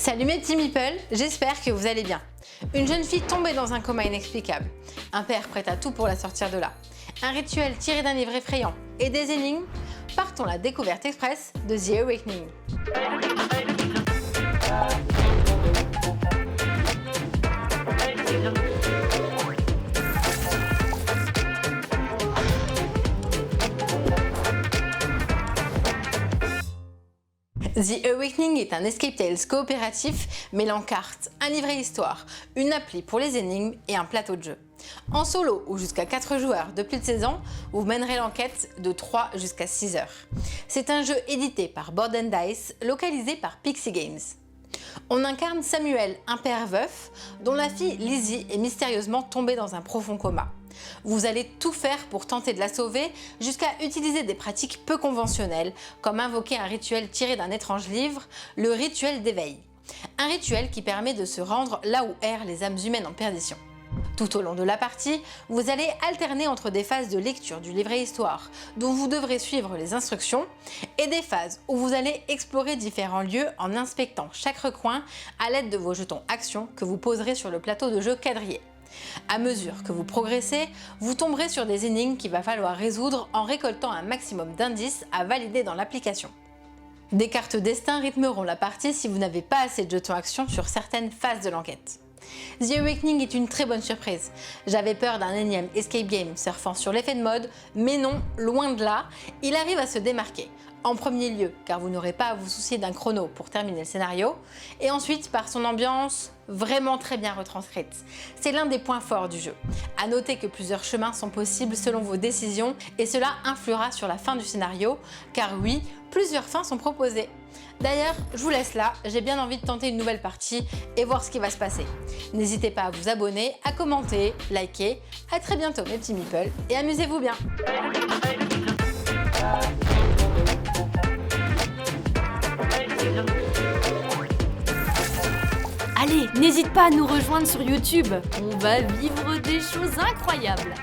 Salut mes petits meeples, j'espère que vous allez bien. Une jeune fille tombée dans un coma inexplicable. Un père prêt à tout pour la sortir de là. Un rituel tiré d'un livre effrayant et des énigmes. Partons la découverte express de The Awakening. The Awakening est un escape tales coopératif mêlant cartes, un livret histoire, une appli pour les énigmes et un plateau de jeu. En solo ou jusqu'à 4 joueurs de plus de 16 ans, vous mènerez l'enquête de 3 jusqu'à 6 heures. C'est un jeu édité par Board & Dice, localisé par Pixie Games. On incarne Samuel, un père veuf, dont la fille Lizzie est mystérieusement tombée dans un profond coma. Vous allez tout faire pour tenter de la sauver, jusqu'à utiliser des pratiques peu conventionnelles, comme invoquer un rituel tiré d'un étrange livre, le rituel d'éveil. Un rituel qui permet de se rendre là où errent les âmes humaines en perdition. Tout au long de la partie, vous allez alterner entre des phases de lecture du livret histoire, dont vous devrez suivre les instructions, et des phases où vous allez explorer différents lieux en inspectant chaque recoin à l'aide de vos jetons actions que vous poserez sur le plateau de jeu quadrillé. À mesure que vous progressez, vous tomberez sur des énigmes qu'il va falloir résoudre en récoltant un maximum d'indices à valider dans l'application. Des cartes destin rythmeront la partie si vous n'avez pas assez de jetons actions sur certaines phases de l'enquête. The Awakening est une très bonne surprise. J'avais peur d'un énième escape game surfant sur l'effet de mode, mais non, loin de là, il arrive à se démarquer. En premier lieu, car vous n'aurez pas à vous soucier d'un chrono pour terminer le scénario, et ensuite par son ambiance vraiment très bien retranscrite. C'est l'un des points forts du jeu. À noter que plusieurs chemins sont possibles selon vos décisions, et cela influera sur la fin du scénario, car oui, plusieurs fins sont proposées. D'ailleurs, je vous laisse là, j'ai bien envie de tenter une nouvelle partie et voir ce qui va se passer. N'hésitez pas à vous abonner, à commenter, liker. À très bientôt mes petits meeples et amusez-vous bien. Allez, n'hésite pas à nous rejoindre sur YouTube. On va vivre des choses incroyables.